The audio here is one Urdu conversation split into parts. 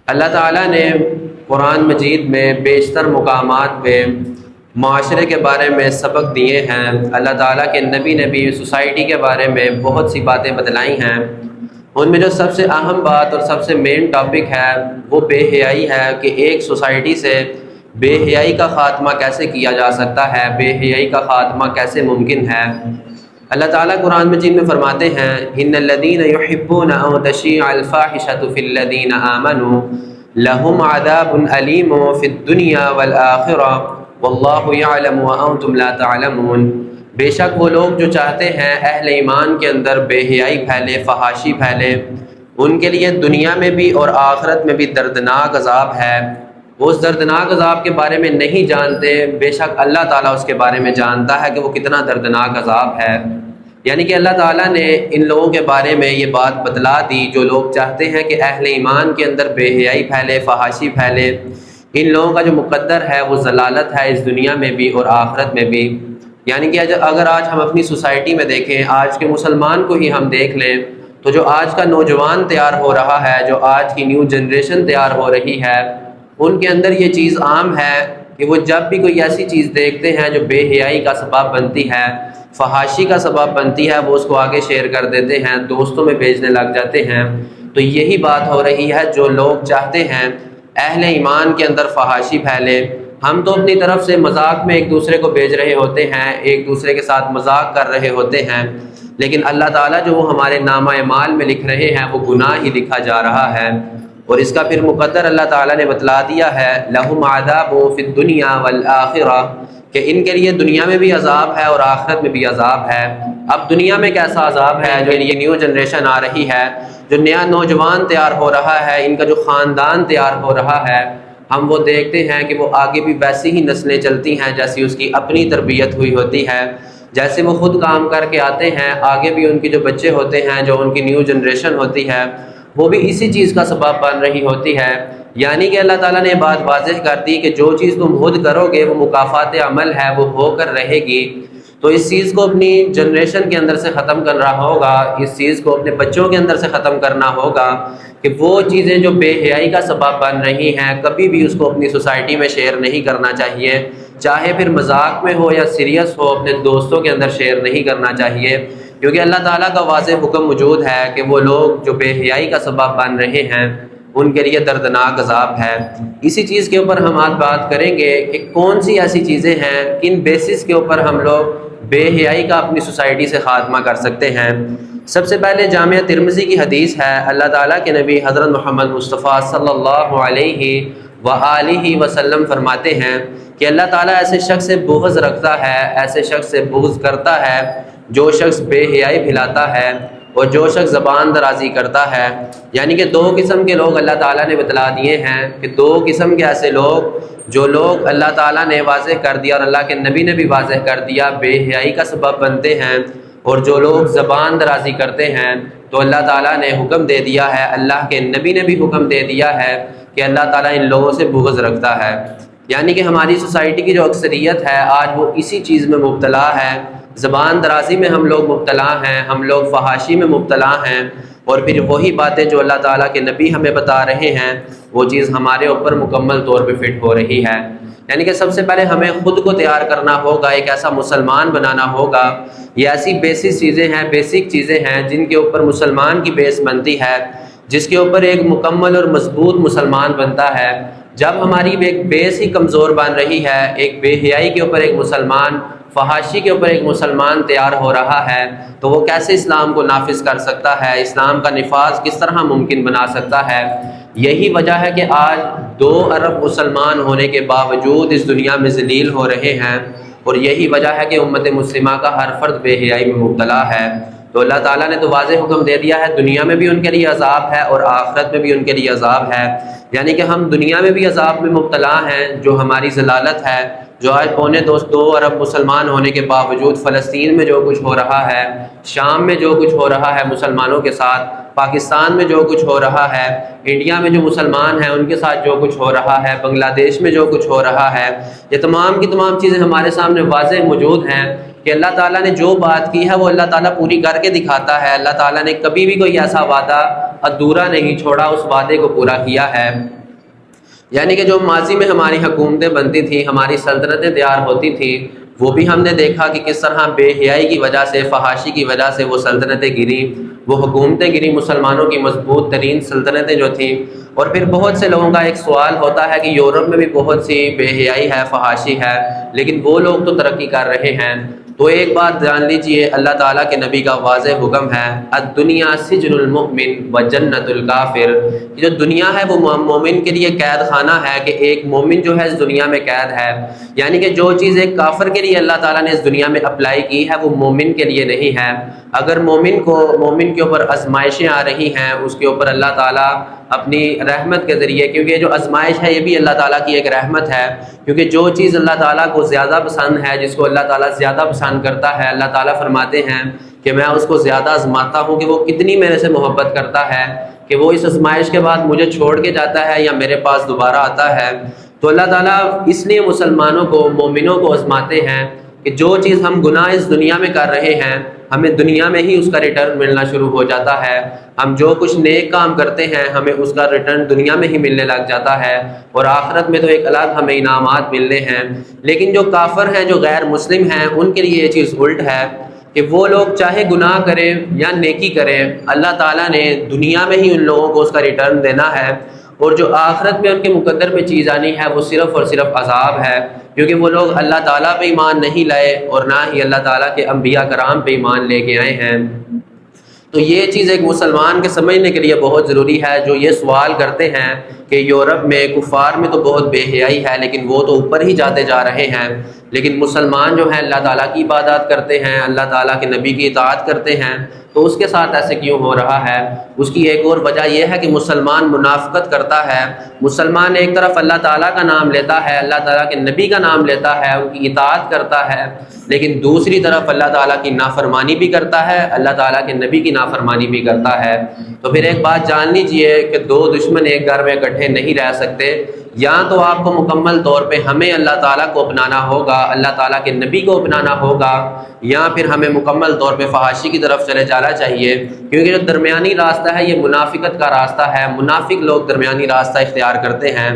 اللہ تعالیٰ نے قرآن مجید میں بیشتر مقامات پہ معاشرے کے بارے میں سبق دیے ہیں۔ اللہ تعالیٰ کے نبی نے بھی سوسائٹی کے بارے میں بہت سی باتیں بتلائی ہیں۔ ان میں جو سب سے اہم بات اور سب سے مین ٹاپک ہے وہ بے حیائی ہے کہ ایک سوسائٹی سے بے حیائی کا خاتمہ کیسے کیا جا سکتا ہے، بے حیائی کا خاتمہ کیسے ممکن ہے۔ اللہ تعالیٰ قرآن مجید میں فرماتے ہیں ان الذین یحبون ان تشیع الفاحشۃ فی الذین آمنوا لہم عذاب علیم فی الدنیا والآخرہ واللہ یعلم وانتم لا تعلمون۔ بے شک وہ لوگ جو چاہتے ہیں اہل ایمان کے اندر بے حیائی پھیلے، فحاشی پھیلے، ان کے لیے دنیا میں بھی اور آخرت میں بھی دردناک عذاب ہے۔ وہ اس دردناک عذاب کے بارے میں نہیں جانتے، بے شک اللہ تعالیٰ اس کے بارے میں جانتا ہے کہ وہ کتنا دردناک عذاب ہے۔ یعنی کہ اللہ تعالیٰ نے ان لوگوں کے بارے میں یہ بات بتلا دی جو لوگ چاہتے ہیں کہ اہل ایمان کے اندر بے حیائی پھیلے، فحاشی پھیلے۔ ان لوگوں کا جو مقدر ہے وہ ضلالت ہے، اس دنیا میں بھی اور آخرت میں بھی۔ یعنی کہ اگر آج ہم اپنی سوسائٹی میں دیکھیں، آج کے مسلمان کو ہی ہم دیکھ لیں تو جو آج کا نوجوان تیار ہو رہا ہے، جو آج کی نیو جنریشن تیار ہو رہی ہے، ان کے اندر یہ چیز عام ہے کہ وہ جب بھی کوئی ایسی چیز دیکھتے ہیں جو بے حیائی کا سبب بنتی ہے، فحاشی کا سبب بنتی ہے، وہ اس کو آگے شیئر کر دیتے ہیں، دوستوں میں بھیجنے لگ جاتے ہیں۔ تو یہی بات ہو رہی ہے، جو لوگ چاہتے ہیں اہل ایمان کے اندر فحاشی پھیلے۔ ہم تو اپنی طرف سے مذاق میں ایک دوسرے کو بھیج رہے ہوتے ہیں، ایک دوسرے کے ساتھ مذاق کر رہے ہوتے ہیں، لیکن اللہ تعالیٰ جو وہ ہمارے نامہ اعمال میں لکھ رہے ہیں وہ گناہ ہی لکھا جا رہا ہے۔ اور اس کا پھر مقدر اللہ تعالیٰ نے بتلا دیا ہے، لہم عذاب فی الدنیا والآخرہ، کہ ان کے لیے دنیا میں بھی عذاب ہے اور آخرت میں بھی عذاب ہے۔ اب دنیا میں کیسا عذاب ہے؟ جو یہ نیو جنریشن آ رہی ہے، جو نیا نوجوان تیار ہو رہا ہے، ان کا جو خاندان تیار ہو رہا ہے، ہم وہ دیکھتے ہیں کہ وہ آگے بھی ویسی ہی نسلیں چلتی ہیں جیسی اس کی اپنی تربیت ہوئی ہوتی ہے، جیسے وہ خود کام کر کے آتے ہیں، آگے بھی ان کے جو بچے ہوتے ہیں، جو ان کی نیو جنریشن ہوتی ہے، وہ بھی اسی چیز کا سبب بن رہی ہوتی ہے۔ یعنی کہ اللہ تعالیٰ نے یہ بات واضح کر دی کہ جو چیز تم خود کرو گے وہ مکافات عمل ہے، وہ ہو کر رہے گی۔ تو اس چیز کو اپنی جنریشن کے اندر سے ختم کرنا ہوگا، اس چیز کو اپنے بچوں کے اندر سے ختم کرنا ہوگا کہ وہ چیزیں جو بے حیائی کا سبب بن رہی ہیں کبھی بھی اس کو اپنی سوسائٹی میں شیئر نہیں کرنا چاہیے، چاہے پھر مذاق میں ہو یا سیریس ہو، اپنے دوستوں کے اندر شیئر نہیں کرنا چاہیے، کیونکہ اللہ تعالیٰ کا واضح حکم موجود ہے کہ وہ لوگ جو بے حیائی کا سبب بن رہے ہیں ان کے لیے دردناک عذاب ہے۔ اسی چیز کے اوپر ہم آج بات کریں گے کہ کون سی ایسی چیزیں ہیں، کن بیسس کے اوپر ہم لوگ بے حیائی کا اپنی سوسائٹی سے خاتمہ کر سکتے ہیں۔ سب سے پہلے جامعہ ترمذی کی حدیث ہے، اللہ تعالیٰ کے نبی حضرت محمد مصطفیٰ صلی اللہ علیہ وآلہ وسلم فرماتے ہیں کہ اللہ تعالیٰ ایسے شخص سے بغض رکھتا ہے، ایسے شخص سے بغض کرتا ہے جو شخص بے حیائی پھیلاتا ہے اور جو شخص زبان درازی کرتا ہے۔ یعنی کہ دو قسم کے لوگ اللہ تعالیٰ نے بتلا دیے ہیں کہ دو قسم کے ایسے لوگ، جو لوگ اللہ تعالیٰ نے واضح کر دیا اور اللہ کے نبی نے بھی واضح کر دیا بے حیائی کا سبب بنتے ہیں، اور جو لوگ زبان درازی کرتے ہیں، تو اللہ تعالیٰ نے حکم دے دیا ہے، اللہ کے نبی نے بھی حکم دے دیا ہے کہ اللہ تعالیٰ ان لوگوں سے بغض رکھتا ہے۔ یعنی کہ ہماری سوسائٹی کی جو اکثریت ہے آج وہ اسی چیز میں مبتلا ہے، زبان درازی میں ہم لوگ مبتلا ہیں، ہم لوگ فحاشی میں مبتلا ہیں، اور پھر وہی باتیں جو اللہ تعالیٰ کے نبی ہمیں بتا رہے ہیں وہ چیز ہمارے اوپر مکمل طور پہ فٹ ہو رہی ہے۔ یعنی کہ سب سے پہلے ہمیں خود کو تیار کرنا ہوگا، ایک ایسا مسلمان بنانا ہوگا۔ یہ ایسی بیسک چیزیں ہیں جن کے اوپر مسلمان کی بیس بنتی ہے، جس کے اوپر ایک مکمل اور مضبوط مسلمان بنتا ہے۔ جب ہماری ایک بیس ہی کمزور بن رہی ہے، ایک بے حیائی کے اوپر ایک مسلمان، فحاشی کے اوپر ایک مسلمان تیار ہو رہا ہے، تو وہ کیسے اسلام کو نافذ کر سکتا ہے، اسلام کا نفاذ کس طرح ممکن بنا سکتا ہے؟ یہی وجہ ہے کہ آج 2 ارب مسلمان ہونے کے باوجود اس دنیا میں ذلیل ہو رہے ہیں، اور یہی وجہ ہے کہ امت مسلمہ کا ہر فرد بے حیائی میں مبتلا ہے۔ تو اللہ تعالیٰ نے تو واضح حکم دے دیا ہے، دنیا میں بھی ان کے لیے عذاب ہے اور آخرت میں بھی ان کے لیے عذاب ہے۔ یعنی کہ ہم دنیا میں بھی عذاب میں مبتلا ہیں، جو ہماری ضلالت ہے، جو آج 2 ارب مسلمان ہونے کے باوجود فلسطین میں جو کچھ ہو رہا ہے، شام میں جو کچھ ہو رہا ہے مسلمانوں کے ساتھ، پاکستان میں جو کچھ ہو رہا ہے، انڈیا میں جو مسلمان ہیں ان کے ساتھ جو کچھ ہو رہا ہے، بنگلہ دیش میں جو کچھ ہو رہا ہے، یہ تمام کی تمام چیزیں ہمارے سامنے واضح موجود ہیں کہ اللہ تعالیٰ نے جو بات کی ہے وہ اللہ تعالیٰ پوری کر کے دکھاتا ہے۔ اللہ تعالیٰ نے کبھی بھی کوئی ایسا وعدہ ادھورا نہیں چھوڑا، اس وعدے کو پورا کیا ہے۔ یعنی کہ جو ماضی میں ہماری حکومتیں بنتی تھیں، ہماری سلطنتیں تیار ہوتی تھیں، وہ بھی ہم نے دیکھا کہ کس طرح بے حیائی کی وجہ سے، فحاشی کی وجہ سے وہ سلطنتیں گریں، وہ حکومتیں گریں، مسلمانوں کی مضبوط ترین سلطنتیں جو تھیں۔ اور پھر بہت سے لوگوں کا ایک سوال ہوتا ہے کہ یورپ میں بھی بہت سی بے حیائی ہے، فحاشی ہے، لیکن وہ لوگ تو ترقی کر رہے ہیں۔ تو ایک بات جان لیجئے، اللہ تعالیٰ کے نبی کا واضح حکم ہے، الدنیا سجن المؤمن و جنت الکافر، جو دنیا ہے وہ مومن کے لیے قید خانہ ہے، کہ ایک مومن جو ہے اس دنیا میں قید ہے۔ یعنی کہ جو چیز ایک کافر کے لیے اللہ تعالیٰ نے اس دنیا میں اپلائی کی ہے، وہ مومن کے لیے نہیں ہے۔ اگر مومن کے اوپر آزمائشیں آ رہی ہیں، اس کے اوپر اللہ تعالیٰ اپنی رحمت کے ذریعے، کیونکہ یہ جو آزمائش ہے یہ بھی اللہ تعالیٰ کی ایک رحمت ہے، کیونکہ جو چیز اللہ تعالیٰ کو زیادہ پسند ہے، جس کو اللہ تعالیٰ زیادہ پسند کرتا ہے، اللہ تعالیٰ فرماتے ہیں کہ میں اس کو زیادہ آزماتا ہوں کہ وہ کتنی میرے سے محبت کرتا ہے، کہ وہ اس آزمائش کے بعد مجھے چھوڑ کے جاتا ہے یا میرے پاس دوبارہ آتا ہے۔ تو اللہ تعالیٰ اس لیے مسلمانوں کو، مومنوں کو آزماتے ہیں کہ جو چیز ہم گناہ اس دنیا میں کر رہے ہیں، ہمیں دنیا میں ہی اس کا ریٹرن ملنا شروع ہو جاتا ہے۔ ہم جو کچھ نیک کام کرتے ہیں، ہمیں اس کا ریٹرن دنیا میں ہی ملنے لگ جاتا ہے، اور آخرت میں تو ایک الگ ہمیں انعامات ملنے ہیں۔ لیکن جو کافر ہیں، جو غیر مسلم ہیں، ان کے لیے یہ چیز الٹ ہے کہ وہ لوگ چاہے گناہ کریں یا نیکی کریں، اللہ تعالیٰ نے دنیا میں ہی ان لوگوں کو اس کا ریٹرن دینا ہے، اور جو آخرت میں ان کے مقدر میں چیز آنی ہے وہ صرف اور صرف عذاب ہے، کیونکہ وہ لوگ اللہ تعالیٰ پہ ایمان نہیں لائے اور نہ ہی اللہ تعالیٰ کے انبیاء کرام پہ ایمان لے کے آئے ہیں۔ تو یہ چیز ایک مسلمان کے سمجھنے کے لیے بہت ضروری ہے، جو یہ سوال کرتے ہیں کہ یورپ میں، کفار میں تو بہت بے حیائی ہے، لیکن وہ تو اوپر ہی جاتے جا رہے ہیں، لیکن مسلمان جو ہیں اللہ تعالیٰ کی عبادات کرتے ہیں، اللہ تعالیٰ کے نبی کی اطاعت کرتے ہیں، تو اس کے ساتھ ایسے کیوں ہو رہا ہے؟ اس کی ایک اور وجہ یہ ہے کہ مسلمان منافقت کرتا ہے۔ مسلمان ایک طرف اللہ تعالیٰ کا نام لیتا ہے، اللہ تعالیٰ کے نبی کا نام لیتا ہے، ان کی اطاعت کرتا ہے، لیکن دوسری طرف اللہ تعالیٰ کی نافرمانی بھی کرتا ہے، اللہ تعالیٰ کے نبی کی نافرمانی بھی کرتا ہے۔ تو پھر ایک بات جان لیجئے کہ دو دشمن ایک گھر میں اکٹھے نہیں رہ سکتے۔ یا تو آپ کو مکمل طور پہ ہمیں اللہ تعالیٰ کو اپنانا ہوگا، اللہ تعالیٰ کے نبی کو اپنانا ہوگا، یا پھر ہمیں مکمل طور پہ فحاشی کی طرف چلے جانا چاہیے، کیونکہ جو درمیانی راستہ ہے یہ منافقت کا راستہ ہے، منافق لوگ درمیانی راستہ اختیار کرتے ہیں۔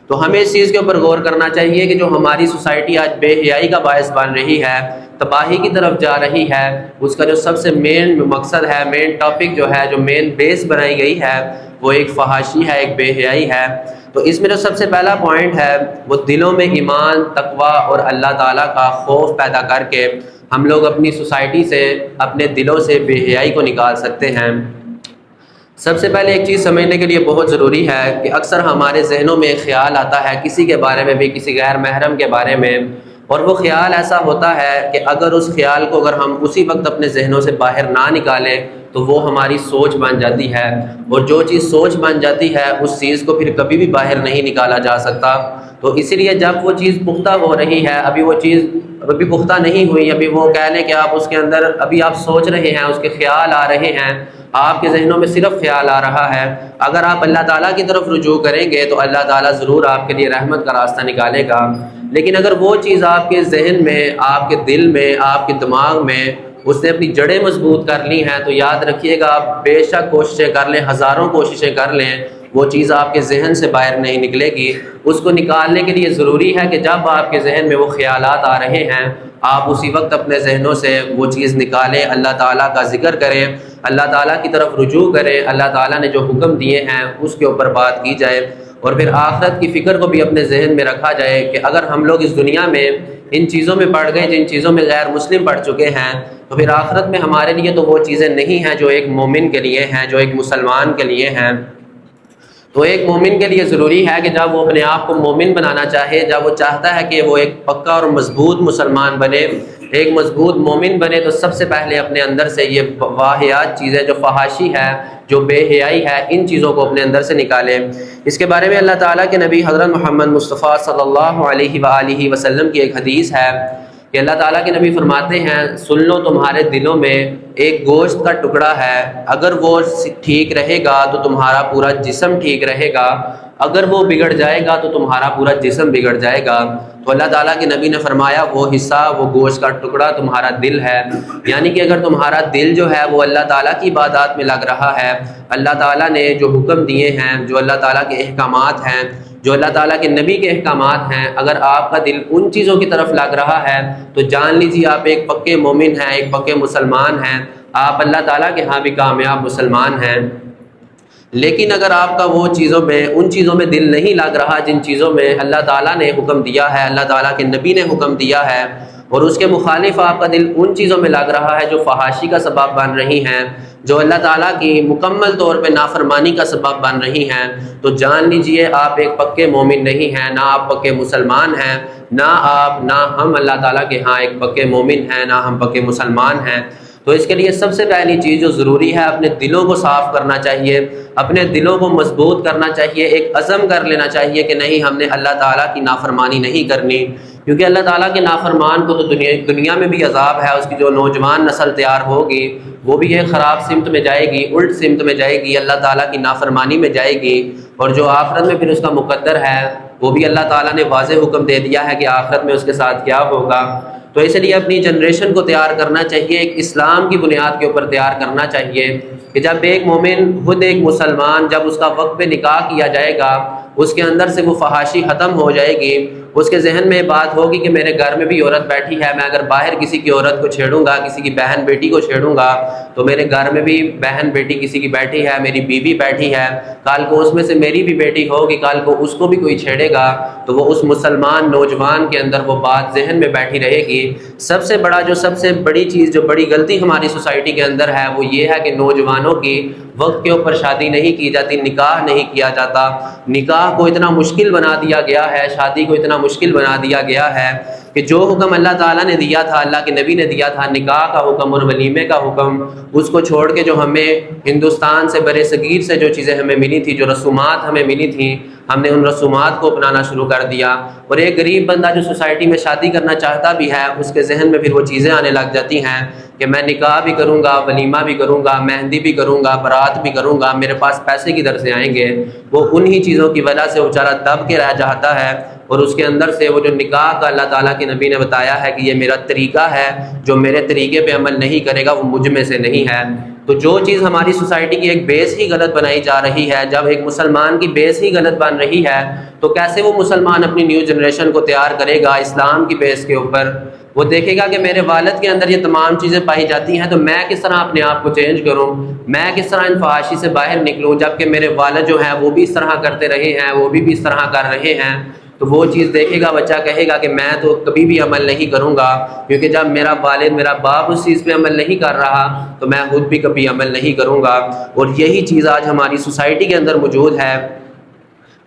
تو ہمیں اس چیز کے اوپر غور کرنا چاہیے کہ جو ہماری سوسائٹی آج بے حیائی کا باعث بن رہی ہے، تباہی کی طرف جا رہی ہے، اس کا جو سب سے مین مقصد ہے، مین ٹاپک جو ہے، جو مین بیس بنائی گئی ہے، وہ ایک فحاشی ہے، ایک بے حیائی ہے۔ تو اس میں جو سب سے پہلا پوائنٹ ہے وہ دلوں میں ایمان، تقویٰ اور اللہ تعالیٰ کا خوف پیدا کر کے ہم لوگ اپنی سوسائٹی سے، اپنے دلوں سے بے حیائی کو نکال سکتے ہیں۔ سب سے پہلے ایک چیز سمجھنے کے لیے بہت ضروری ہے کہ اکثر ہمارے ذہنوں میں ایک خیال آتا ہے کسی کے بارے میں بھی، کسی غیر محرم کے بارے میں، اور وہ خیال ایسا ہوتا ہے کہ اگر اس خیال کو اگر ہم اسی وقت اپنے ذہنوں سے باہر نہ نکالیں تو وہ ہماری سوچ بن جاتی ہے، اور جو چیز سوچ بن جاتی ہے اس چیز کو پھر کبھی بھی باہر نہیں نکالا جا سکتا۔ تو اسی لیے جب وہ چیز پختہ ہو رہی ہے، ابھی وہ چیز ابھی پختہ نہیں ہوئی، ابھی وہ کہہ لیں کہ آپ اس کے اندر ابھی آپ سوچ رہے ہیں، اس کے خیال آ رہے ہیں، آپ کے ذہنوں میں صرف خیال آ رہا ہے، اگر آپ اللہ تعالیٰ کی طرف رجوع کریں گے تو اللہ تعالیٰ ضرور آپ کے لیے رحمت کا راستہ نکالے گا۔ لیکن اگر وہ چیز آپ کے ذہن میں، آپ کے دل میں، آپ کے دماغ میں اس نے اپنی جڑیں مضبوط کر لی ہیں، تو یاد رکھیے گا آپ بے شک کوششیں کر لیں، ہزاروں کوششیں کر لیں، وہ چیز آپ کے ذہن سے باہر نہیں نکلے گی۔ اس کو نکالنے کے لیے ضروری ہے کہ جب آپ کے ذہن میں وہ خیالات آ رہے ہیں، آپ اسی وقت اپنے ذہنوں سے وہ چیز نکالیں، اللہ تعالیٰ کا ذکر کریں، اللہ تعالیٰ کی طرف رجوع کریں، اللہ تعالیٰ نے جو حکم دیے ہیں اس کے اوپر بات کی جائے، اور پھر آخرت کی فکر کو بھی اپنے ذہن میں رکھا جائے کہ اگر ہم لوگ اس دنیا میں ان چیزوں میں پڑ گئے جن چیزوں میں غیر مسلم پڑ چکے ہیں، تو پھر آخرت میں ہمارے لیے تو وہ چیزیں نہیں ہیں جو ایک مومن کے لیے ہیں، جو ایک مسلمان کے لیے ہیں۔ تو ایک مومن کے لیے ضروری ہے کہ جب وہ اپنے آپ کو مومن بنانا چاہے، جب وہ چاہتا ہے کہ وہ ایک پکا اور مضبوط مسلمان بنے، ایک مضبوط مومن بنے، تو سب سے پہلے اپنے اندر سے یہ واہیات چیزیں، جو فحاشی ہے، جو بے حیائی ہے، ان چیزوں کو اپنے اندر سے نکالے۔ اس کے بارے میں اللہ تعالیٰ کے نبی حضرت محمد مصطفیٰ صلی اللہ علیہ وآلہ وسلم کی ایک حدیث ہے کہ اللہ تعالیٰ کے نبی فرماتے ہیں سن لو تمہارے دلوں میں ایک گوشت کا ٹکڑا ہے، اگر وہ ٹھیک رہے گا تو تمہارا پورا جسم ٹھیک رہے گا، اگر وہ بگڑ جائے گا تو تمہارا پورا جسم بگڑ جائے گا۔ تو اللہ تعالیٰ کے نبی نے فرمایا وہ حصہ، وہ گوشت کا ٹکڑا تمہارا دل ہے، یعنی کہ اگر تمہارا دل جو ہے وہ اللہ تعالیٰ کی عبادات میں لگ رہا ہے، اللہ تعالیٰ نے جو حکم دیے ہیں، جو اللہ تعالیٰ کے احکامات ہیں، جو اللہ تعالیٰ کے نبی کے احکامات ہیں، اگر آپ کا دل ان چیزوں کی طرف لگ رہا ہے تو جان لیجیے آپ ایک پکے مومن ہیں، ایک پکے مسلمان ہیں، آپ اللہ تعالیٰ کے ہاں بھی کامیاب مسلمان ہیں۔ لیکن اگر آپ کا وہ چیزوں میں، ان چیزوں میں دل نہیں لگ رہا جن چیزوں میں اللہ تعالیٰ نے حکم دیا ہے، اللہ تعالیٰ کے نبی نے حکم دیا ہے، اور اس کے مخالف آپ کا دل ان چیزوں میں لگ رہا ہے جو فحاشی کا سبب بن رہی ہیں، جو اللہ تعالیٰ کی مکمل طور پہ نافرمانی کا سبب بن رہی ہیں، تو جان لیجئے آپ ایک پکے مومن نہیں ہیں، نہ آپ پکے مسلمان ہیں، نہ ہم اللہ تعالیٰ کے ہاں ایک پکے مومن ہیں، نہ ہم پکے مسلمان ہیں۔ تو اس کے لیے سب سے پہلی چیز جو ضروری ہے، اپنے دلوں کو صاف کرنا چاہیے، اپنے دلوں کو مضبوط کرنا چاہیے، ایک عزم کر لینا چاہیے کہ نہیں، ہم نے اللہ تعالیٰ کی نافرمانی نہیں کرنی، کیونکہ اللہ تعالیٰ کے نافرمان کو تو دنیا میں بھی عذاب ہے، اس کی جو نوجوان نسل تیار ہوگی وہ بھی ایک خراب سمت میں جائے گی، الٹ سمت میں جائے گی، اللہ تعالیٰ کی نافرمانی میں جائے گی، اور جو آخرت میں پھر اس کا مقدر ہے وہ بھی اللہ تعالیٰ نے واضح حکم دے دیا ہے کہ آخرت میں اس کے ساتھ کیا ہوگا۔ تو اس لیے اپنی جنریشن کو تیار کرنا چاہیے، ایک اسلام کی بنیاد کے اوپر تیار کرنا چاہیے کہ جب ایک مومن، خود ایک مسلمان، جب اس کا وقت پہ نکاح کیا جائے گا، اس کے اندر سے وہ فحاشی ختم ہو جائے گی، اس کے ذہن میں بات ہوگی کہ میرے گھر میں بھی عورت بیٹھی ہے، میں اگر باہر کسی کی عورت کو چھیڑوں گا، کسی کی بہن بیٹی کو چھیڑوں گا تو میرے گھر میں بھی بہن بیٹی کسی کی بیٹھی ہے، میری بیوی بیٹھی ہے، کل کو اس میں سے میری بھی بیٹی ہوگی، کل کو اس کو بھی کوئی چھیڑے گا تو وہ اس مسلمان نوجوان کے اندر وہ بات ذہن میں بیٹھی رہے گی۔ سب سے بڑی چیز، جو بڑی غلطی ہماری سوسائٹی کے اندر ہے وہ یہ ہے کہ نوجوانوں کی وقت کے اوپر شادی نہیں کی جاتی، نکاح نہیں کیا جاتا، نکاح کو اتنا مشکل بنا دیا گیا ہے، شادی کو اتنا مشکل بنا دیا گیا ہے کہ جو حکم اللہ تعالیٰ نے دیا تھا، اللہ کے نبی نے دیا تھا، نکاح کا حکم اور ولیمے کا حکم، اس کو چھوڑ کے جو ہمیں ہندوستان سے، برِ صغیر سے جو چیزیں ہمیں ملی تھی، جو رسومات ہمیں ملی تھیں، ہم نے ان رسومات کو اپنانا شروع کر دیا، اور ایک غریب بندہ جو سوسائٹی میں شادی کرنا چاہتا بھی ہے، اس کے ذہن میں پھر وہ چیزیں آنے لگ جاتی ہیں کہ میں نکاح بھی کروں گا، ولیمہ بھی کروں گا، مہندی بھی کروں گا، برات بھی کروں گا، میرے پاس پیسے کدھر سے آئیں گے؟ وہ انہی چیزوں کی وجہ سے بیچارہ دب کے رہ جاتا ہے، اور اس کے اندر سے وہ جو نکاح کا اللہ تعالیٰ کے نبی نے بتایا ہے کہ یہ میرا طریقہ ہے، جو میرے طریقے پہ عمل نہیں کرے گا وہ مجھ میں سے نہیں ہے۔ تو جو چیز ہماری سوسائٹی کی ایک بیس ہی غلط بنائی جا رہی ہے، جب ایک مسلمان کی بیس ہی غلط بن رہی ہے تو کیسے وہ مسلمان اپنی نیو جنریشن کو تیار کرے گا اسلام کی بیس کے اوپر؟ وہ دیکھے گا کہ میرے والد کے اندر یہ تمام چیزیں پائی جاتی ہیں، تو میں کس طرح اپنے آپ کو چینج کروں، میں کس طرح ان فحاشی سے باہر نکلوں، جبکہ میرے والد جو ہیں وہ بھی اس طرح کرتے رہے ہیں، وہ بھی اس طرح کر رہے ہیں۔ تو وہ چیز دیکھے گا بچہ، کہے گا کہ میں تو کبھی بھی عمل نہیں کروں گا، کیونکہ جب میرا والد، میرا باپ اس چیز پہ عمل نہیں کر رہا تو میں خود بھی کبھی عمل نہیں کروں گا۔ اور یہی چیز آج ہماری سوسائٹی کے اندر موجود ہے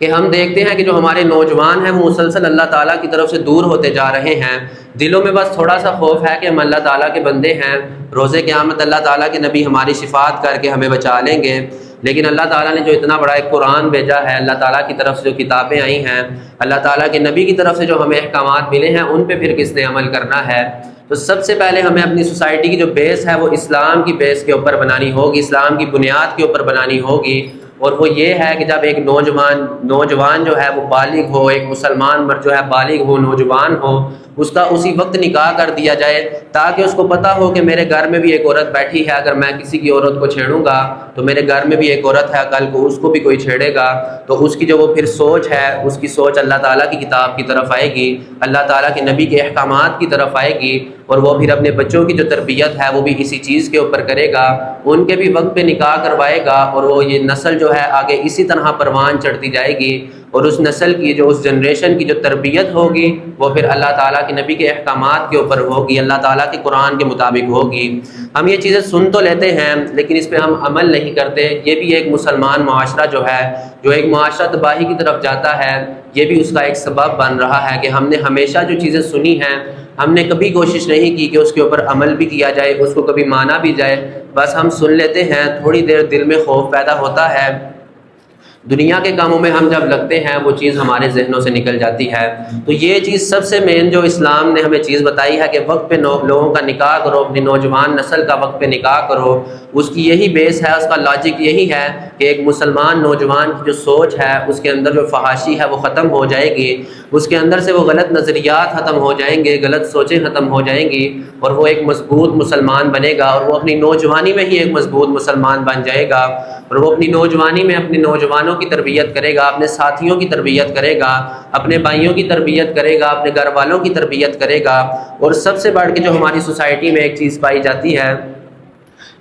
کہ ہم دیکھتے ہیں کہ جو ہمارے نوجوان ہیں وہ مسلسل اللہ تعالیٰ کی طرف سے دور ہوتے جا رہے ہیں، دلوں میں بس تھوڑا سا خوف ہے کہ ہم اللہ تعالیٰ کے بندے ہیں، روز قیامت اللہ تعالیٰ کے نبی ہماری شفاعت کر کے ہمیں بچا لیں گے، لیکن اللہ تعالیٰ نے جو اتنا بڑا ایک قرآن بھیجا ہے، اللہ تعالیٰ کی طرف سے جو کتابیں آئی ہیں، اللہ تعالیٰ کے نبی کی طرف سے جو ہمیں احکامات ملے ہیں، ان پہ پھر کس نے عمل کرنا ہے؟ تو سب سے پہلے ہمیں اپنی سوسائٹی کی جو بیس ہے وہ اسلام کی بیس کے اوپر بنانی ہوگی، اسلام کی بنیاد کے اوپر بنانی ہوگی، اور وہ یہ ہے کہ جب ایک نوجوان جو ہے وہ بالغ ہو، ایک مسلمان مرد جو ہے بالغ ہو، نوجوان ہو، اس کا اسی وقت نکاح کر دیا جائے، تاکہ اس کو پتہ ہو کہ میرے گھر میں بھی ایک عورت بیٹھی ہے، اگر میں کسی کی عورت کو چھیڑوں گا تو میرے گھر میں بھی ایک عورت ہے، کل کو اس کو بھی کوئی چھیڑے گا، تو اس کی جو وہ پھر سوچ ہے، اس کی سوچ اللہ تعالیٰ کی کتاب کی طرف آئے گی، اللہ تعالیٰ کے نبی کے احکامات کی طرف آئے گی، اور وہ پھر اپنے بچوں کی جو تربیت ہے وہ بھی اسی چیز کے اوپر کرے گا، ان کے بھی وقت پہ نکاح کروائے گا، اور وہ یہ نسل جو ہے آگے اسی طرح پروان چڑھتی جائے گی، اور اس نسل کی جو، اس جنریشن کی جو تربیت ہوگی وہ پھر اللہ تعالیٰ کے نبی کے احکامات کے اوپر ہوگی، اللہ تعالیٰ کے قرآن کے مطابق ہوگی۔ ہم یہ چیزیں سن تو لیتے ہیں لیکن اس پہ ہم عمل نہیں کرتے، یہ بھی ایک مسلمان معاشرہ جو ہے، جو ایک معاشرہ تباہی کی طرف جاتا ہے، یہ بھی اس کا ایک سبب بن رہا ہے کہ ہم نے ہمیشہ جو چیزیں سنی ہیں ہم نے کبھی کوشش نہیں کی کہ اس کے اوپر عمل بھی کیا جائے، اس کو کبھی مانا بھی جائے، بس ہم سن لیتے ہیں، تھوڑی دیر دل میں خوف پیدا ہوتا ہے، دنیا کے کاموں میں ہم جب لگتے ہیں وہ چیز ہمارے ذہنوں سے نکل جاتی ہے۔ تو یہ چیز سب سے مین جو اسلام نے ہمیں چیز بتائی ہے کہ وقت پہ لوگوں کا نکاح کرو، اپنی نوجوان نسل کا وقت پہ نکاح کرو، اس کی یہی بیس ہے، اس کا لاجک یہی ہے کہ ایک مسلمان نوجوان کی جو سوچ ہے اس کے اندر جو فحاشی ہے وہ ختم ہو جائے گی، اس کے اندر سے وہ غلط نظریات ختم ہو جائیں گے، غلط سوچیں ختم ہو جائیں گی، اور وہ ایک مضبوط مسلمان بنے گا، اور وہ اپنی نوجوانی میں ہی ایک مضبوط مسلمان بن جائے گا، اور وہ اپنی نوجوانی میں اپنے نوجوانوں کی تربیت کرے گا، اپنے ساتھیوں کی تربیت کرے گا، اپنے بھائیوں کی تربیت کرے گا، اپنے گھر والوں کی تربیت کرے گا۔ اور سب سے بڑھ کے جو ہماری سوسائٹی میں ایک چیز پائی جاتی ہے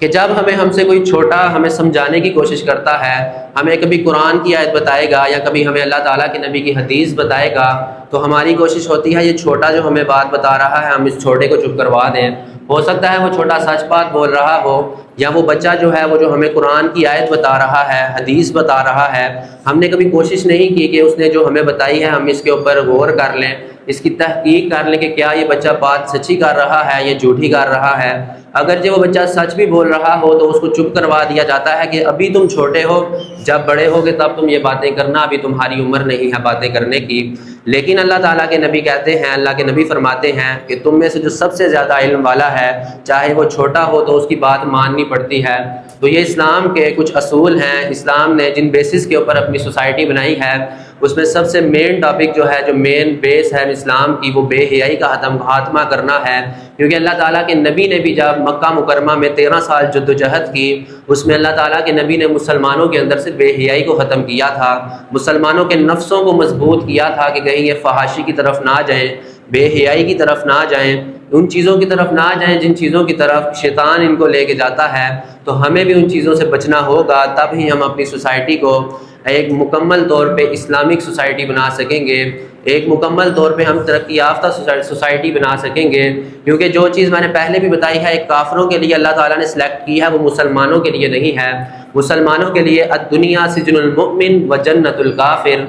کہ جب ہم سے کوئی چھوٹا ہمیں سمجھانے کی کوشش کرتا ہے، ہمیں کبھی قرآن کی آیت بتائے گا یا کبھی ہمیں اللہ تعالیٰ کے نبی کی حدیث بتائے گا، تو ہماری کوشش ہوتی ہے یہ چھوٹا جو ہمیں بات بتا رہا ہے ہم اس چھوٹے کو چپ کروا دیں۔ ہو سکتا ہے وہ چھوٹا سچ بات بول رہا ہو، یا وہ بچہ جو ہے وہ جو ہمیں قرآن کی آیت بتا رہا ہے، حدیث بتا رہا ہے، ہم نے کبھی کوشش نہیں کی کہ اس نے جو ہمیں بتائی ہے ہم اس کے اوپر غور کر لیں، اس کی تحقیق کر لیں کہ کیا یہ بچہ بات سچی کر رہا ہے یا جھوٹی کر رہا ہے۔ اگر جو وہ بچہ سچ بھی بول رہا ہو تو اس کو چپ کروا دیا جاتا ہے کہ ابھی تم چھوٹے ہو، جب بڑے ہوگے تب تم یہ باتیں کرنا، ابھی تمہاری عمر نہیں ہے باتیں کرنے کی۔ لیکن اللہ تعالیٰ کے نبی کہتے ہیں، اللہ کے نبی فرماتے ہیں کہ تم میں سے جو سب سے زیادہ علم والا ہے، چاہے وہ چھوٹا ہو تو اس کی بات ماننی پڑتی ہے۔ تو یہ اسلام کے کچھ اصول ہیں، اسلام نے جن بیسس کے اوپر اپنی سوسائٹی بنائی ہے، اس میں سب سے مین ٹاپک جو ہے، جو مین بیس ہے اسلام کی، وہ بے حیائی کا خاتمہ کرنا ہے۔ کیونکہ اللہ تعالیٰ کے نبی نے بھی جب مکہ مکرمہ میں 13 سال جدوجہد کی، اس میں اللہ تعالیٰ کے نبی نے مسلمانوں کے اندر سے بے حیائی کو ختم کیا تھا، مسلمانوں کے نفسوں کو مضبوط کیا تھا کہ کہیں یہ فحاشی کی طرف نہ جائیں، بے حیائی کی طرف نہ جائیں، ان چیزوں کی طرف نہ جائیں جن چیزوں کی طرف شیطان ان کو لے کے جاتا ہے۔ تو ہمیں بھی ان چیزوں سے بچنا ہوگا، تب ہی ہم اپنی سوسائٹی کو ایک مکمل طور پہ اسلامک سوسائٹی بنا سکیں گے، ایک مکمل طور پہ ہم ترقی یافتہ سوسائٹی بنا سکیں گے۔ کیونکہ جو چیز میں نے پہلے بھی بتائی ہے، ایک کافروں کے لیے اللہ تعالیٰ نے سلیکٹ کی ہے، وہ مسلمانوں کے لیے نہیں ہے۔ مسلمانوں کے لیے الدنیا سجن المؤمن و جنت الکافر،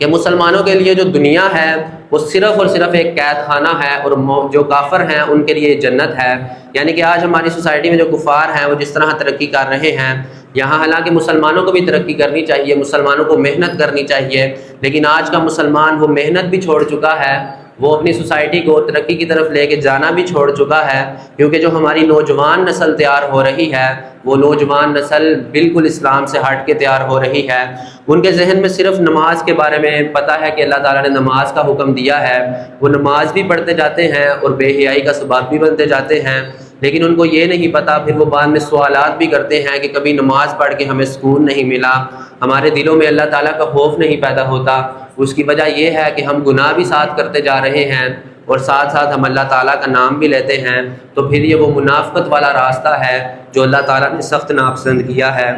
کہ مسلمانوں کے لیے جو دنیا ہے وہ صرف اور صرف ایک قید خانہ ہے، اور جو کافر ہیں ان کے لیے جنت ہے۔ یعنی کہ آج ہماری سوسائٹی میں جو کفار ہیں وہ جس طرح ترقی کر رہے ہیں، یہاں حالانکہ مسلمانوں کو بھی ترقی کرنی چاہیے، مسلمانوں کو محنت کرنی چاہیے، لیکن آج کا مسلمان وہ محنت بھی چھوڑ چکا ہے، وہ اپنی سوسائٹی کو ترقی کی طرف لے کے جانا بھی چھوڑ چکا ہے۔ کیونکہ جو ہماری نوجوان نسل تیار ہو رہی ہے، وہ نوجوان نسل بالکل اسلام سے ہٹ کے تیار ہو رہی ہے۔ ان کے ذہن میں صرف نماز کے بارے میں پتہ ہے کہ اللہ تعالیٰ نے نماز کا حکم دیا ہے، وہ نماز بھی پڑھتے جاتے ہیں اور بے حیائی کا سبب بھی بنتے جاتے ہیں، لیکن ان کو یہ نہیں پتہ، پھر وہ بعد میں سوالات بھی کرتے ہیں کہ کبھی نماز پڑھ کے ہمیں سکون نہیں ملا، ہمارے دلوں میں اللہ تعالیٰ کا خوف نہیں پیدا ہوتا۔ اس کی وجہ یہ ہے کہ ہم گناہ بھی ساتھ کرتے جا رہے ہیں اور ساتھ ساتھ ہم اللہ تعالیٰ کا نام بھی لیتے ہیں، تو پھر یہ وہ منافقت والا راستہ ہے جو اللہ تعالیٰ نے سخت ناپسند کیا ہے۔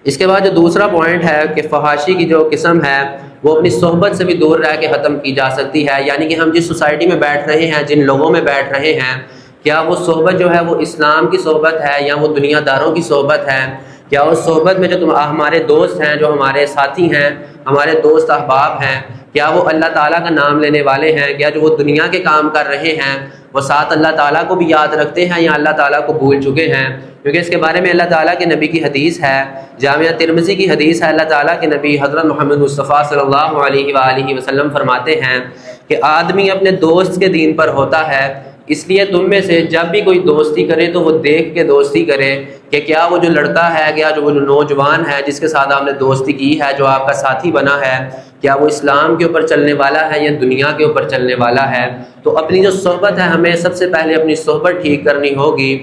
اس کے بعد جو دوسرا پوائنٹ ہے کہ فحاشی کی جو قسم ہے وہ اپنی صحبت سے بھی دور رہ کے ختم کی جا سکتی ہے۔ یعنی کہ ہم جس سوسائٹی میں بیٹھ رہے ہیں، جن لوگوں میں بیٹھ رہے ہیں، کیا وہ صحبت جو ہے وہ اسلام کی صحبت ہے یا وہ دنیا داروں کی صحبت ہے؟ کیا اس صحبت میں جو ہمارے دوست ہیں، جو ہمارے ساتھی ہیں، ہمارے دوست احباب ہیں، کیا وہ اللہ تعالیٰ کا نام لینے والے ہیں؟ کیا جو وہ دنیا کے کام کر رہے ہیں وہ ساتھ اللہ تعالیٰ کو بھی یاد رکھتے ہیں یا اللہ تعالیٰ کو بھول چکے ہیں؟ کیونکہ اس کے بارے میں اللہ تعالیٰ کے نبی کی حدیث ہے، جامعہ ترمذی کی حدیث ہے، اللہ تعالیٰ کے نبی حضرت محمد مصطفیٰ صلی اللہ علیہ وآلہ وسلم فرماتے ہیں کہ آدمی اپنے دوست کے دین پر ہوتا ہے، اس لیے تم میں سے جب بھی کوئی دوستی کرے تو وہ دیکھ کے دوستی کرے کہ کیا وہ جو لڑکا ہے، کیا جو وہ نوجوان ہے جس کے ساتھ آپ نے دوستی کی ہے، جو آپ کا ساتھی بنا ہے، کیا وہ اسلام کے اوپر چلنے والا ہے یا دنیا کے اوپر چلنے والا ہے۔ تو اپنی جو صحبت ہے، ہمیں سب سے پہلے اپنی صحبت ٹھیک کرنی ہوگی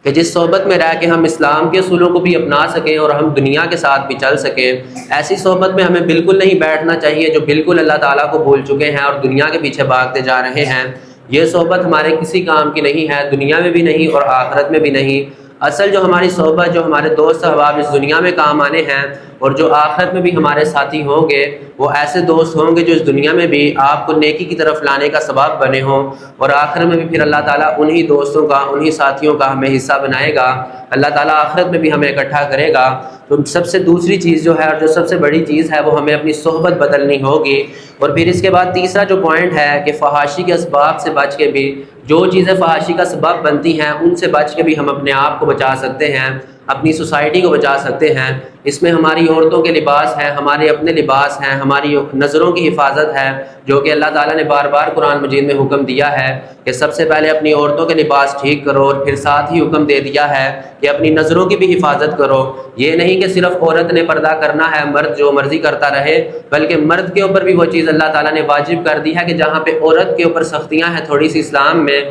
کہ جس صحبت میں رہ کے ہم اسلام کے اصولوں کو بھی اپنا سکیں اور ہم دنیا کے ساتھ بھی چل سکیں۔ ایسی صحبت میں ہمیں بالکل نہیں بیٹھنا چاہیے جو بالکل اللہ تعالیٰ کو بھول چکے ہیں اور دنیا کے پیچھے بھاگتے جا رہے ہیں۔ یہ صحبت ہمارے کسی کام کی نہیں ہے، دنیا میں بھی نہیں اور آخرت میں بھی نہیں۔ اصل جو ہماری صحبت، جو ہمارے دوست احباب اس دنیا میں کام آنے ہیں اور جو آخرت میں بھی ہمارے ساتھی ہوں گے، وہ ایسے دوست ہوں گے جو اس دنیا میں بھی آپ کو نیکی کی طرف لانے کا سبب بنے ہوں، اور آخرت میں بھی پھر اللہ تعالیٰ انہی دوستوں کا، انہی ساتھیوں کا ہمیں حصہ بنائے گا، اللہ تعالیٰ آخرت میں بھی ہمیں اکٹھا کرے گا۔ تو سب سے دوسری چیز جو ہے اور جو سب سے بڑی چیز ہے وہ ہمیں اپنی صحبت بدلنی ہوگی۔ اور پھر اس کے بعد تیسرا جو پوائنٹ ہے کہ فحاشی کے اسباب سے بچ کے بھی، جو چیزیں فحاشی کا سبب بنتی ہیں ان سے بچ کے بھی ہم اپنے آپ کو بچا سکتے ہیں۔ اپنی سوسائٹی کو بچا سکتے ہیں۔ اس میں ہماری عورتوں کے لباس ہیں، ہمارے اپنے لباس ہیں، ہماری نظروں کی حفاظت ہے، جو کہ اللہ تعالیٰ نے بار بار قرآن مجید میں حکم دیا ہے کہ سب سے پہلے اپنی عورتوں کے لباس ٹھیک کرو، اور پھر ساتھ ہی حکم دے دیا ہے کہ اپنی نظروں کی بھی حفاظت کرو۔ یہ نہیں کہ صرف عورت نے پردہ کرنا ہے، مرد جو مرضی کرتا رہے، بلکہ مرد کے اوپر بھی وہ چیز اللہ تعالیٰ نے واجب کر دی ہے کہ جہاں پہ عورت کے اوپر سختیاں ہیں تھوڑی سی اسلام میں،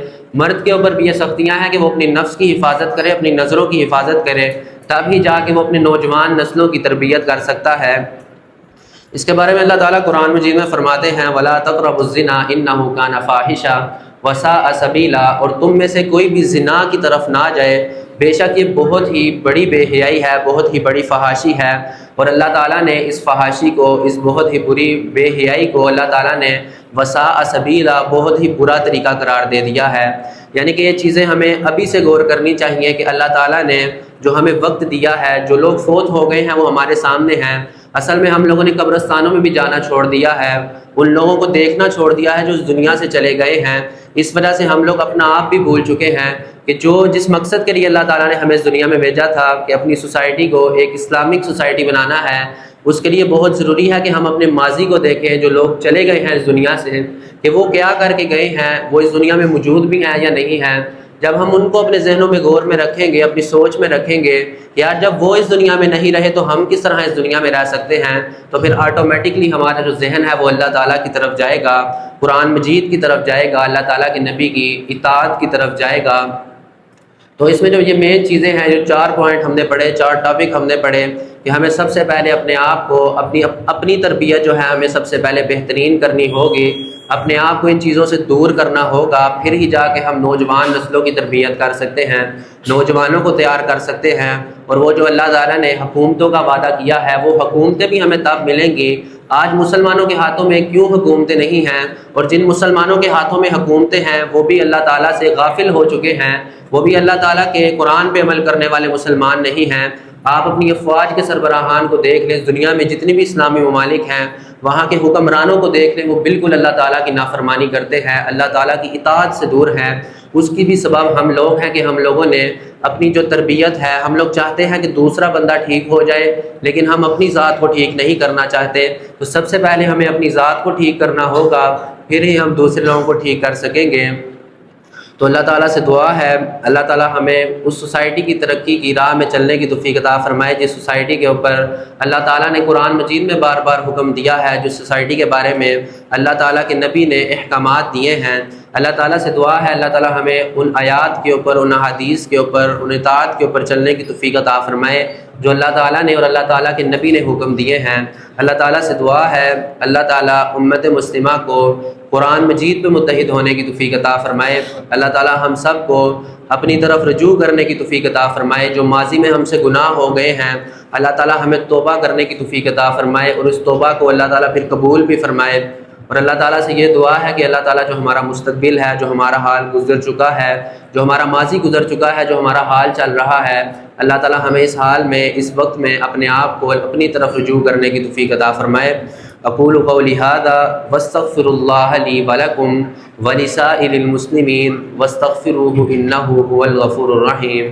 مرد کے اوپر بھی یہ سختیاں ہیں کہ وہ اپنی نفس کی حفاظت کرے، اپنی نظروں کی حفاظت کرے، تب ہی جا کے وہ اپنے نوجوان نسلوں کی تربیت کر سکتا ہے۔ اس کے بارے میں اللہ تعالیٰ قرآن مجید میں فرماتے ہیں وَلَا تَقْرَبُوا الزِّنَا إِنَّهُ كَانَ فَاحِشًا وَسَاءَ سَبِيلًا، اور تم میں سے کوئی بھی زنا کی طرف نہ جائے، بے شک یہ بہت ہی بڑی بے حیائی ہے، بہت ہی بڑی فحاشی ہے۔ اور اللہ تعالیٰ نے اس فحاشی کو، اس بہت ہی بری بے حیائی کو اللہ تعالیٰ نے وَسَاءَ سَبِيلًا، بہت ہی برا طریقہ قرار دے دیا ہے۔ یعنی کہ یہ چیزیں ہمیں ابھی سے غور کرنی چاہیے کہ اللہ تعالیٰ نے جو ہمیں وقت دیا ہے، جو لوگ فوت ہو گئے ہیں وہ ہمارے سامنے ہیں، اصل میں ہم لوگوں نے قبرستانوں میں بھی جانا چھوڑ دیا ہے، ان لوگوں کو دیکھنا چھوڑ دیا ہے جو اس دنیا سے چلے گئے ہیں۔ اس وجہ سے ہم لوگ اپنا آپ بھی بھول چکے ہیں کہ جس مقصد کے لیے اللہ تعالیٰ نے ہمیں اس دنیا میں بھیجا تھا کہ اپنی سوسائٹی کو ایک اسلامک سوسائٹی بنانا ہے، اس کے لیے بہت ضروری ہے کہ ہم اپنے ماضی کو دیکھیں، جو لوگ چلے گئے ہیں اس دنیا سے، کہ وہ کیا کر کے گئے ہیں، وہ اس دنیا میں موجود بھی ہیں یا نہیں ہیں۔ جب ہم ان کو اپنے ذہنوں میں غور میں رکھیں گے، اپنی سوچ میں رکھیں گے کہ یار جب وہ اس دنیا میں نہیں رہے تو ہم کس طرح اس دنیا میں رہ سکتے ہیں، تو پھر آٹومیٹکلی ہمارا جو ذہن ہے وہ اللہ تعالیٰ کی طرف جائے گا، قرآن مجید کی طرف جائے گا، اللہ تعالیٰ کے نبی کی اطاعت کی طرف جائے گا۔ تو اس میں جو یہ مین چیزیں ہیں، جو 4 پوائنٹ ہم نے پڑھے، 4 ٹاپک ہم نے پڑھے، کہ ہمیں سب سے پہلے اپنے آپ کو اپنی تربیت جو ہے ہمیں سب سے پہلے بہترین کرنی ہوگی، اپنے آپ کو ان چیزوں سے دور کرنا ہوگا، پھر ہی جا کے ہم نوجوان نسلوں کی تربیت کر سکتے ہیں، نوجوانوں کو تیار کر سکتے ہیں۔ اور وہ جو اللہ تعالیٰ نے حکومتوں کا وعدہ کیا ہے، وہ حکومتیں بھی ہمیں تب ملیں گی۔ آج مسلمانوں کے ہاتھوں میں کیوں حکومتیں نہیں ہیں، اور جن مسلمانوں کے ہاتھوں میں حکومتیں ہیں وہ بھی اللہ تعالیٰ سے غافل ہو چکے ہیں، وہ بھی اللہ تعالیٰ کے قرآن پہ عمل کرنے والے مسلمان نہیں ہیں۔ آپ اپنی افواج کے سربراہان کو دیکھ لیں، دنیا میں جتنی بھی اسلامی ممالک ہیں وہاں کے حکمرانوں کو دیکھ لیں، وہ بالکل اللہ تعالیٰ کی نافرمانی کرتے ہیں، اللہ تعالیٰ کی اطاعت سے دور ہیں۔ اس کی بھی سبب ہم لوگ ہیں کہ ہم لوگوں نے اپنی جو تربیت ہے، ہم لوگ چاہتے ہیں کہ دوسرا بندہ ٹھیک ہو جائے، لیکن ہم اپنی ذات کو ٹھیک نہیں کرنا چاہتے۔ تو سب سے پہلے ہمیں اپنی ذات کو ٹھیک کرنا ہوگا، پھر ہی ہم دوسرے لوگوں کو ٹھیک کر سکیں گے۔ تو اللہ تعالیٰ سے دعا ہے اللہ تعالیٰ ہمیں اس سوسائٹی کی ترقی کی راہ میں چلنے کی توفیق عطا فرمائے جس سوسائٹی کے اوپر اللہ تعالیٰ نے قرآن مجید میں بار بار حکم دیا ہے، جس سوسائٹی کے بارے میں اللہ تعالیٰ کے نبی نے احکامات دیے ہیں۔ اللہ تعالیٰ سے دعا ہے اللہ تعالیٰ ہمیں ان آیات کے اوپر، ان احادیث کے اوپر، ان اطاعت کے اوپر چلنے کی توفیق عطا فرمائے جو اللہ تعالیٰ نے اور اللہ تعالیٰ کے نبی نے حکم دیے ہیں۔ اللہ تعالیٰ سے دعا ہے اللہ تعالیٰ امت مسلمہ کو قرآن مجید پہ متحد ہونے کی توفیق عطا فرمائے۔ اللہ تعالیٰ ہم سب کو اپنی طرف رجوع کرنے کی توفیق عطا فرمائے۔ جو ماضی میں ہم سے گناہ ہو گئے ہیں اللہ تعالیٰ ہمیں توبہ کرنے کی توفیق عطا فرمائے، اور اس توبہ کو اللہ تعالیٰ پھر قبول بھی فرمائے۔ اور اللہ تعالیٰ سے یہ دعا ہے کہ اللہ تعالیٰ جو ہمارا مستقبل ہے، جو ہمارا حال گزر چکا ہے، جو ہمارا ماضی گزر چکا ہے، جو ہمارا حال چل رہا ہے، اللہ تعالیٰ ہمیں اس حال میں، اس وقت میں اپنے آپ کو اپنی طرف رجوع کرنے کی توفیق عطا فرمائے۔ اقول قولی ھذا واستغفر اللہ لی ولکم ولسائر المسلمین واستغفروہ انہ هو الغفور الرحیم۔